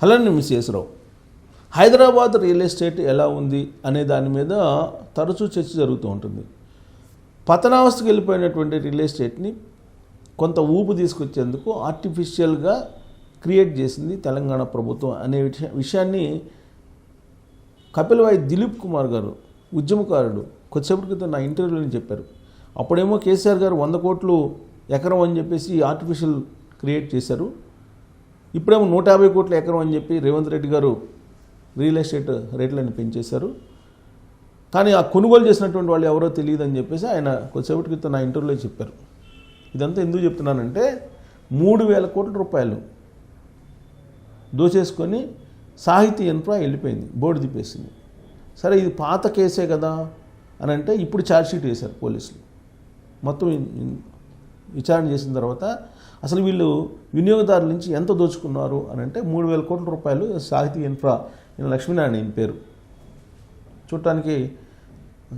Hello miss Yesarao. Hyderabad real estate ఎలా ఉంది అనే దాని మీద తరచూ చర్చ జరుగుతూ ఉంటుంది. పతనావస్థకు వెళ్ళిపోయినటువంటి రియల్ ఎస్టేట్ని కొంత ఊపు తీసుకొచ్చేందుకు ఆర్టిఫిషియల్గా క్రియేట్ చేసింది తెలంగాణ ప్రభుత్వం అనే విషయాన్ని కపిలవాయి దిలీప్ కుమార్ గారు, ఉద్యమకారుడు, కొద్దిసేపటి క్రితం నా ఇంటర్వ్యూలో చెప్పారు. అప్పుడేమో కేసీఆర్ గారు 100 కోట్లు ఎకరం అని చెప్పేసి ఆర్టిఫిషియల్ క్రియేట్ చేశారు. ఇప్పుడేమో 150 కోట్ల ఎకరం అని చెప్పి రేవంత్ రెడ్డి గారు రియల్ ఎస్టేట్ రేట్లను పెంచేశారు. కానీ ఆ కొనుగోలు చేసినటువంటి వాళ్ళు ఎవరో తెలియదు అని చెప్పేసి ఆయన కొద్దిసేపటి క్రితం నా ఇంటర్వ్యూలో చెప్పారు. ఇదంతా ఎందుకు చెప్తున్నానంటే 3,000 కోట్ల రూపాయలు దోచేసుకొని సాహితీ ఇన్ఫ్రా వెళ్ళిపోయింది, బోర్డు తిప్పేసింది. సరే ఇది పాత కేసే కదా అని అంటే ఇప్పుడు ఛార్జ్షీట్ వేశారు పోలీసులు. మొత్తం విచారణ చేసిన తర్వాత అసలు వీళ్ళు వినియోగదారుల నుంచి ఎంత దోచుకున్నారు అని అంటే 3,000 కోట్ల రూపాయలు సాహితీ ఇన్ఫ్రా లక్ష్మీనారాయణ పేరు. చూడటానికి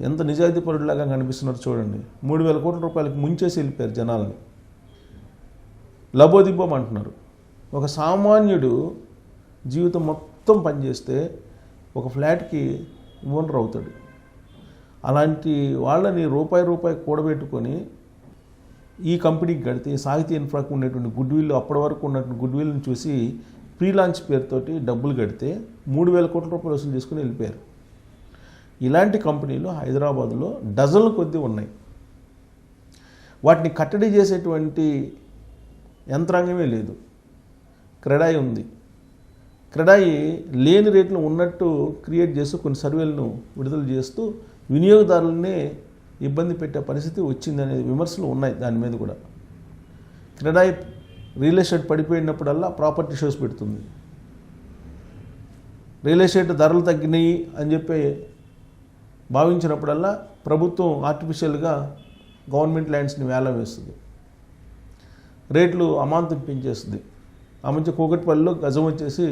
ఎంత నిజాయితీ పరుడిలాగా కనిపిస్తున్నారు చూడండి. 3,000 కోట్ల రూపాయలకి ముంచేసి వెళ్ళిపోయారు జనాలని. లబోదిబ్బం అంటున్నారు. ఒక సామాన్యుడు జీవితం మొత్తం పనిచేస్తే ఒక ఫ్లాట్కి ఓనర్ అవుతాడు. అలాంటి వాళ్ళని రూపాయి కూడబెట్టుకొని ఈ కంపెనీకి కడితే సాహితీ ఇన్ఫ్రాకు ఉండేటువంటి గుడ్విల్, అప్పటి వరకు ఉన్నటువంటి గుడ్విల్ని చూసి ప్రీ లాంచ్ పేరుతోటి డబ్బులు కడితే 3,000 కోట్ల రూపాయలు వసూలు చేసుకుని వెళ్ళిపోయారు. ఇలాంటి కంపెనీలు హైదరాబాదులో డజన్ల కొద్దీ ఉన్నాయి. వాటిని కట్టడి చేసేటువంటి యంత్రాంగమే లేదు. క్రెడాయి ఉంది. క్రెడాయి లేని రేట్లు ఉన్నట్టు క్రియేట్ చేస్తూ కొన్ని సర్వేలను విడుదల చేస్తూ వినియోగదారులనే ఇబ్బంది పెట్టే పరిస్థితి వచ్చిందనే విమర్శలు ఉన్నాయి. దాని మీద కూడా క్రెడాయి రియల్ ఎస్టేట్ పడిపోయినప్పుడల్లా ప్రాపర్టీ షోస్ పెడుతుంది. రియల్ ఎస్టేట్ ధరలు తగ్గినాయి అని చెప్పి భావించినప్పుడల్లా ప్రభుత్వం ఆర్టిఫిషియల్గా గవర్నమెంట్ ల్యాండ్స్ని వేలం వేస్తుంది, రేట్లు అమాంతం పెంచేస్తుంది. ఆ మధ్య కూకట్పల్లిలో గజం వచ్చేసి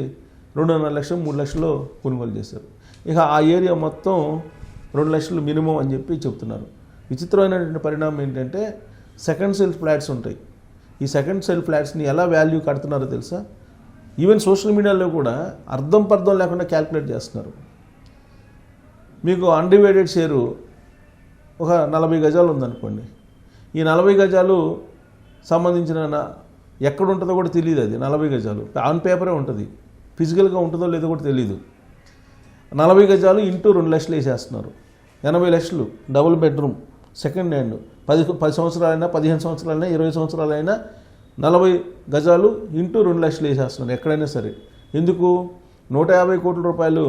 2.5 లక్షలు 3 లక్షలు కొనుగోలు చేశారు. ఇక ఆ ఏరియా మొత్తం 2 లక్షలు మినిమం అని చెప్పి చెప్తున్నారు. విచిత్రమైనటువంటి పరిణామం ఏంటంటే సెకండ్ సెల్ ఫ్లాట్స్ ఉంటాయి. ఈ సెకండ్ సెల్ ఫ్లాట్స్ని ఎలా వాల్యూ కడుతున్నారో తెలుసా? ఈవెన్ సోషల్ మీడియాలో కూడా అర్థం పర్థం లేకుండా క్యాల్కులేట్ చేస్తున్నారు. మీకు అన్డివైడెడ్ షేరు ఒక 40 గజాలు ఉందనుకోండి. ఈ 40 గజాలు సంబంధించిన ఎక్కడ ఉంటుందో కూడా తెలియదు. అది 40 గజాలు ఆన్ పేపరే ఉంటుంది, ఫిజికల్గా ఉంటుందో లేదో కూడా తెలియదు. 40 గజాలు ఇంటూ 2 లక్షలు వేసేస్తున్నారు. 80 లక్షలు డబుల్ బెడ్రూమ్ సెకండ్ హ్యాండ్. 10 సంవత్సరాలైనా 15 సంవత్సరాలైనా 20 సంవత్సరాలైనా 40 గజాలు ఇంటూ 2 లక్షలు వేసేస్తున్నారు ఎక్కడైనా సరే. ఎందుకు? 150 కోట్ల రూపాయలు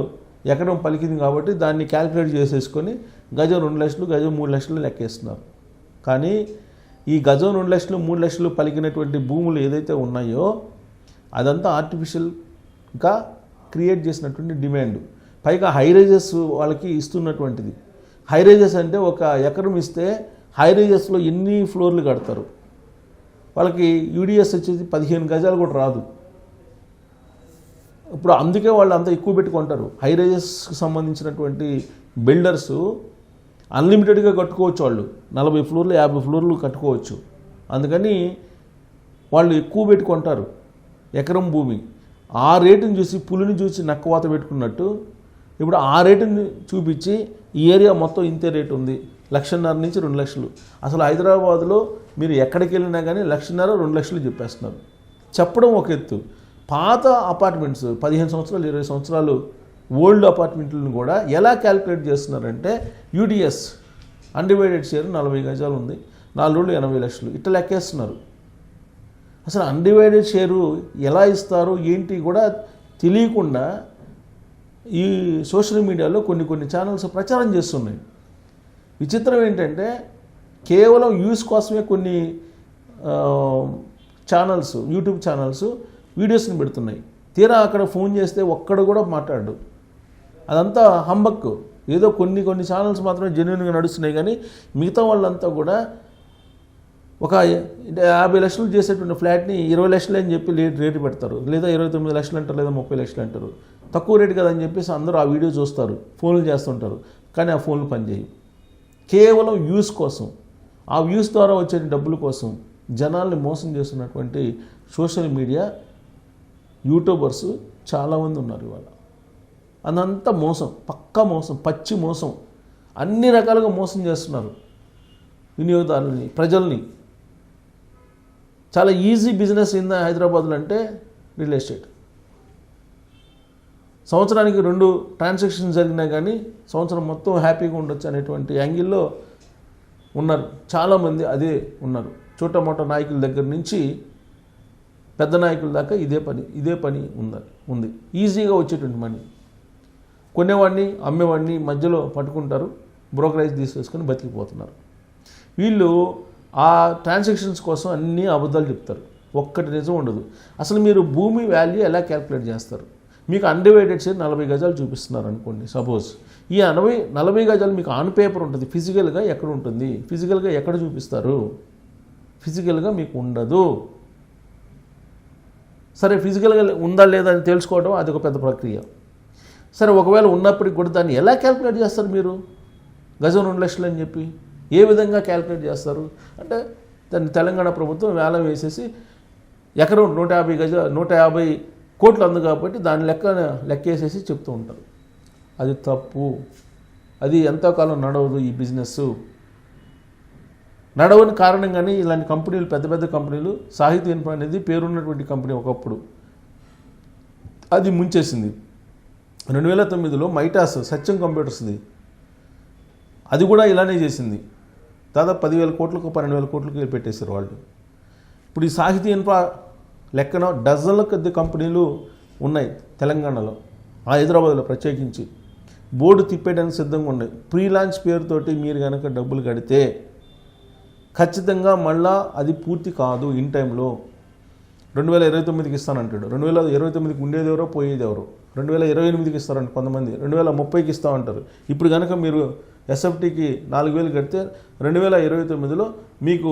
ఎకరం పలికింది కాబట్టి దాన్ని క్యాల్కులేట్ చేసేసుకొని గజం 2 లక్షలు, గజం 3 లక్షలు లెక్కేస్తున్నారు. కానీ ఈ గజం 2 లక్షలు 3 లక్షలు పలికినటువంటి భూములు ఏదైతే ఉన్నాయో అదంతా ఆర్టిఫిషియల్గా క్రియేట్ చేసినటువంటి డిమాండ్. పైగా హైరేజెస్ వాళ్ళకి ఇస్తున్నటువంటిది. హైరేజెస్ అంటే ఒక ఎకరం ఇస్తే హైరేజెస్లో ఎన్ని ఫ్లోర్లు కడతారు. వాళ్ళకి యూడిఎస్ వచ్చేసి 15 గజాలు కూడా రాదు. ఇప్పుడు అందుకే వాళ్ళు అంత ఎక్కువ పెట్టుకుంటారు. హైరేజెస్కి సంబంధించినటువంటి బిల్డర్స్ అన్లిమిటెడ్గా కట్టుకోవచ్చు. వాళ్ళు 40 ఫ్లోర్లు 50 ఫ్లోర్లు కట్టుకోవచ్చు. అందుకని వాళ్ళు ఎక్కువ పెట్టుకుంటారు ఎకరం భూమి. ఆ రేటుని చూసి పులిని చూసి నక్కవాత పెట్టుకున్నట్టు ఇప్పుడు ఆ రేటుని చూపించి ఈ ఏరియా మొత్తం ఇంతే రేటు ఉంది, 1,50,000 నుంచి 2 లక్షలు. అసలు హైదరాబాద్లో మీరు ఎక్కడికి వెళ్ళినా కానీ 1,50,000 2 లక్షలు చెప్పేస్తున్నారు. చెప్పడం ఒక ఎత్తు. పాత అపార్ట్మెంట్స్ 15 సంవత్సరాలు 20 సంవత్సరాలు ఓల్డ్ అపార్ట్మెంట్లను కూడా ఎలా క్యాల్కులేట్ చేస్తున్నారంటే యూడిఎస్ అన్డివైడెడ్ షేర్ 40 గజాలు ఉంది, 4 రోజులు 80 లక్షలు ఇట్లా లెక్కేస్తున్నారు. అసలు అన్డివైడెడ్ షేరు ఎలా ఇస్తారు ఏంటి కూడా తెలియకుండా ఈ సోషల్ మీడియాలో కొన్ని ఛానల్స్ ప్రచారం చేస్తున్నాయి. విచిత్రం ఏంటంటే కేవలం వ్యూస్ కోసమే కొన్ని ఛానల్స్, యూట్యూబ్ ఛానల్స్ వీడియోస్ని పెడుతున్నాయి. తీరా అక్కడ ఫోన్ చేస్తే ఒక్కడు కూడా మాట్లాడు. అదంతా హంబక్. ఏదో కొన్ని ఛానల్స్ మాత్రమే జెన్యున్గా నడుస్తున్నాయి. కానీ మిగతా వాళ్ళంతా కూడా ఒక 50 లక్షలు చేసేటువంటి ఫ్లాట్ని 20 లక్షలు అని చెప్పి రేటు పెడతారు, లేదా 29 లక్షలు అంటారు, లేదా 30 లక్షలు అంటారు. తక్కువ రేటు కదా అని చెప్పేసి అందరూ ఆ వీడియో చూస్తారు, ఫోన్లు చేస్తుంటారు. కానీ ఆ ఫోన్లు పనిచేయవు. కేవలం వ్యూస్ కోసం, ఆ వ్యూస్ ద్వారా వచ్చే డబ్బుల కోసం జనాల్ని మోసం చేస్తున్నటువంటి సోషల్ మీడియా యూట్యూబర్స్ చాలామంది ఉన్నారు ఇవాళ. అదంతా మోసం, పక్కా మోసం, పచ్చి మోసం. అన్ని రకాలుగా మోసం చేస్తున్నారు వినియోగదారులని, ప్రజల్ని. చాలా ఈజీ బిజినెస్ అయిందా హైదరాబాద్లో అంటే రియల్ ఎస్టేట్. సంవత్సరానికి 2 ట్రాన్సాక్షన్స్ జరిగినా కానీ సంవత్సరం మొత్తం హ్యాపీగా ఉండొచ్చు అనేటువంటి యాంగిల్లో ఉన్నారు చాలామంది. అదే ఉన్నారు. చోట మోట నాయకుల దగ్గర నుంచి పెద్ద నాయకుల దాకా ఇదే పని ఉంది. ఈజీగా వచ్చేటువంటి మనీ. కొనేవాడిని అమ్మేవాడిని మధ్యలో పట్టుకుంటారు, బ్రోకరేజ్ తీసేసుకొని బతికిపోతున్నారు. వీళ్ళు ఆ ట్రాన్సాక్షన్స్ కోసం అన్నీ అబద్ధాలు చెప్తారు, ఒక్కటి నిజం ఉండదు. అసలు మీరు భూమి వాల్యూ ఎలా క్యాల్కులేట్ చేస్తారు? మీకు అన్డివైడెడ్ షేర్ 40 గజాలు చూపిస్తున్నారు అనుకోండి సపోజ్. ఈ 40 గజాలు మీకు ఆన్ పేపర్ ఉంటుంది, ఫిజికల్గా ఎక్కడ ఉంటుంది? ఫిజికల్గా ఎక్కడ చూపిస్తారు? ఫిజికల్గా మీకు ఉండదు. సరే, ఫిజికల్గా ఉందా లేదా అని తెలుసుకోవడం అది ఒక పెద్ద ప్రక్రియ. సరే, ఒకవేళ ఉన్నప్పటికి కూడా దాన్ని ఎలా క్యాల్కులేట్ చేస్తారు మీరు? గజం 2 లక్షలు అని చెప్పి ఏ విధంగా క్యాల్కులేట్ చేస్తారు అంటే, దాన్ని తెలంగాణ ప్రభుత్వం వేలం వేసేసి ఎకరం 150 కోట్లు అంది కాబట్టి దాని లెక్కేసేసి చెప్తూ ఉంటారు. అది తప్పు. అది ఎంతోకాలం నడవదు. ఈ బిజినెస్ నడవని కారణంగానే ఇలాంటి కంపెనీలు, పెద్ద పెద్ద కంపెనీలు, సాహితీ ఇన్ఫ్రా అనేది పేరున్నటువంటి కంపెనీ ఒకప్పుడు అది ముంచేసింది. 2009లో మైటాస్ సత్యం కంప్యూటర్స్ది అది కూడా ఇలానే చేసింది. దాదాపు 10,000 కోట్లకు 12,000 కోట్లకు పెట్టేశారు వాళ్ళు. ఇప్పుడు ఈ సాహితీ ఇన్ఫ్రా లెక్కన డజన్ల కొద్ది కంపెనీలు ఉన్నాయి తెలంగాణలో, హైదరాబాద్లో ప్రత్యేకించి. బోర్డు తిప్పేయడానికి సిద్ధంగా ఉన్నాయి. ప్రీ లాంచ్ పేరుతోటి మీరు కనుక డబ్బులు కడితే ఖచ్చితంగా మళ్ళా అది పూర్తి కాదు. ఇన్ టైంలో 2029కి ఇస్తానంటాడు. 2029కి ఉండేది ఎవరో పోయేది ఎవరో. 2028కి ఇస్తారంట కొంతమంది, 2030కి ఇస్తామంటారు. ఇప్పుడు కనుక మీరు ఎస్ఎఫ్టీకి 4,000 కడితే 2029లో మీకు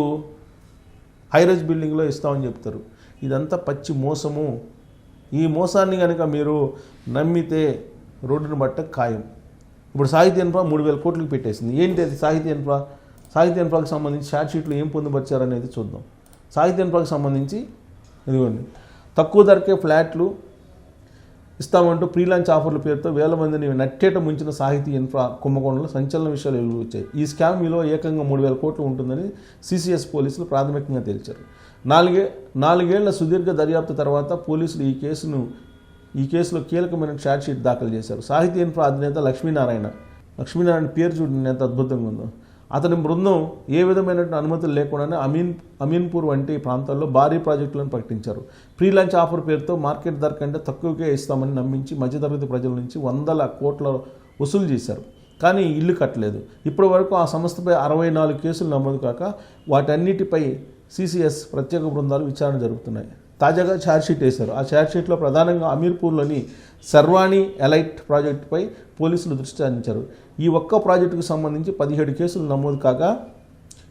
హైరైజ్ బిల్డింగ్లో ఇస్తామని చెప్తారు. ఇదంతా పచ్చి మోసము. ఈ మోసాన్ని కనుక మీరు నమ్మితే రోడ్డును బట్ట ఖాయం. ఇప్పుడు సాహితీ ఇన్ఫ్రా 3,000 కోట్లకు పెట్టేసింది. ఏంటి అది సాహితీ ఇన్ఫ్రా? సాహితీ ఇన్ఫ్రాకి సంబంధించి షార్ట్ షీట్లు ఏం పొందుపరిచారనేది చూద్దాం. సాహితీ ఇన్ఫ్రాకి సంబంధించి ఇదిగోండి, తక్కువ ధరకే ఫ్లాట్లు ఇస్తామంటూ ప్రీ లాంచ్ ఆఫర్ల పేరుతో వేల మందిని నట్టేట ముంచిన సాహితీ ఇన్ఫ్రా కుంభకోణంలో సంచలన విషయాలు వెలువచ్చాయి. ఈ స్కామ్ విలువ ఏకంగా 3,000 కోట్లు ఉంటుందని సిసిఎస్ పోలీసులు ప్రాథమికంగా తేల్చారు. 4 ఏళ్ల సుదీర్ఘ దర్యాప్తు తర్వాత పోలీసులు ఈ కేసులో కీలకమైన ఛార్జ్ షీట్ దాఖలు చేశారు. సాహితీ ఇన్ఫ్రా అధినేత లక్ష్మీనారాయణ పేరు చూడండి ఎంత అద్భుతంగా ఉందో. అతని బృందం ఏ విధమైన అనుమతులు లేకుండానే అమీన్పూర్ వంటి ప్రాంతాల్లో భారీ ప్రాజెక్టులను ప్రకటించారు. ప్రీ లాంచ్ ఆఫర్ పేరుతో మార్కెట్ ధర కంటే తక్కువకే ఇస్తామని నమ్మించి మధ్యతరగతి ప్రజల నుంచి 100 కోట్ల వసూలు చేశారు. కానీ ఇల్లు కట్టలేదు. ఇప్పటి వరకు ఆ సంస్థపై 64 కేసులు నమోదు కాక వాటన్నిటిపై సిసిఎస్ ప్రత్యేక బృందాలు విచారణ జరుగుతున్నాయి. తాజాగా ఛార్జ్షీట్ వేశారు. ఆ ఛార్జ్షీట్లో ప్రధానంగా అమీర్పూర్లోని సర్వాణి ఎలైట్ ప్రాజెక్టుపై పోలీసులు దృష్టి సారించారు. ఈ ఒక్క ప్రాజెక్టుకు సంబంధించి 17 కేసులు నమోదు కాగా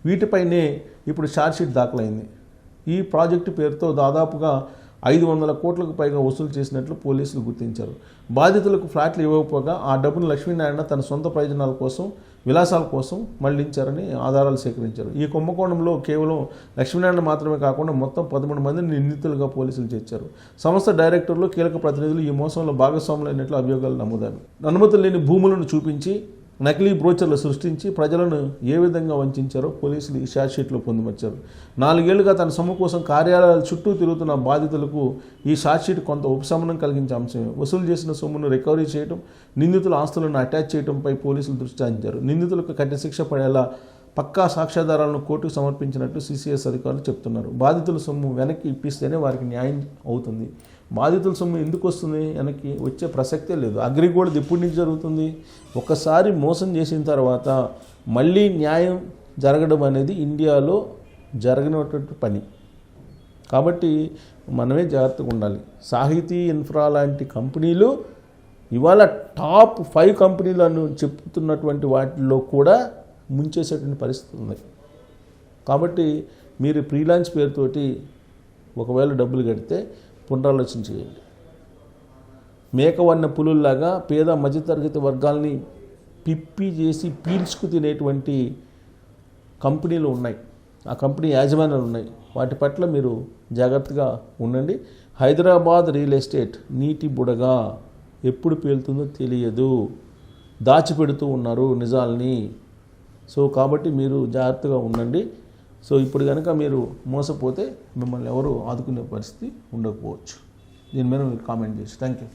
వీటిపైనే ఇప్పుడు ఛార్జ్షీట్ దాఖలైంది. ఈ ప్రాజెక్టు పేరుతో దాదాపుగా 500 కోట్లకు పైగా వసూలు చేసినట్లు పోలీసులు గుర్తించారు. బాధితులకు ఫ్లాట్లు ఇవ్వకపోగా ఆ డబ్బును లక్ష్మీనారాయణ తన సొంత ప్రయోజనాల కోసం, విలాసాల కోసం మళ్లించారని ఆధారాలు సేకరించారు. ఈ కుంభకోణంలో కేవలం లక్ష్మీనారాయణ మాత్రమే కాకుండా మొత్తం 13 మందిని నిందితులుగా పోలీసులు చేర్చారు. సంస్థ డైరెక్టర్లు, కీలక ప్రతినిధులు ఈ మోసంలో భాగస్వాములైనట్లు అభియోగాలు నమోదారు. అనుమతులు లేని భూములను చూపించి నకిలీ బ్రోచర్లు సృష్టించి ప్రజలను ఏ విధంగా వంచారో పోలీసులు ఈ ఛార్జ్షీట్లో పొందుపరిచారు. 4 ఏళ్లుగా తన సొమ్ము కోసం కార్యాలయాల చుట్టూ తిరుగుతున్న బాధితులకు ఈ ఛార్జ్షీట్ కొంత ఉపశమనం కలిగించే అంశమే. వసూలు చేసిన సొమ్మును రికవరీ చేయడం, నిందితుల ఆస్తులను అటాచ్ చేయడంపై పోలీసులు దృష్టి సారించారు. నిందితులకు కఠిన శిక్ష పడేలా పక్కా సాక్ష్యాధారాలను కోర్టుకు సమర్పించినట్టు సిసిఎస్ అధికారులు చెప్తున్నారు. బాధితుల సొమ్ము వెనక్కి ఇప్పిస్తేనే వారికి న్యాయం అవుతుంది. బాధితుల సొమ్ము ఎందుకు వస్తుంది? వెనక్కి వచ్చే ప్రసక్తే లేదు. అగ్రిగోల్డ్ ఎప్పటి నుంచి జరుగుతుంది? ఒకసారి మోసం చేసిన తర్వాత మళ్ళీ న్యాయం జరగడం అనేది ఇండియాలో జరగనటువంటి పని. కాబట్టి మనమే జాగ్రత్తగా ఉండాలి. సాహితీ ఇన్ఫ్రా లాంటి కంపెనీలు ఇవాళ టాప్ 5 కంపెనీలు అని చెప్తున్నటువంటి వాటిల్లో కూడా ముంచేసేటువంటి పరిస్థితి ఉంది. కాబట్టి మీరు ప్రీ లాంచ్ పేరుతోటి ఒకవేళ డబ్బులు కడితే పునరాలోచన చేయండి. మేకవన్న పులుల్లాగా పేద మధ్యతరగతి వర్గాల్ని పిప్పి చేసి పీల్చుకు తినేటువంటి కంపెనీలు ఉన్నాయి. ఆ కంపెనీ యాజమాన్యాలు ఉన్నాయి, వాటి పట్ల మీరు జాగ్రత్తగా ఉండండి. హైదరాబాద్ రియల్ ఎస్టేట్ నీటి బుడగా, ఎప్పుడు పేలుతుందో తెలియదు, దాచిపెడుతూ ఉన్నారు నిజాల్ని. సో కాబట్టి మీరు జాగ్రత్తగా ఉండండి. సో ఇప్పుడు కనుక మీరు మోసపోతే మిమ్మల్ని ఎవరు ఆదుకునే పరిస్థితి ఉండకపోవచ్చు. దీని మీద మీరు కామెంట్ చేసి థ్యాంక్ యూ.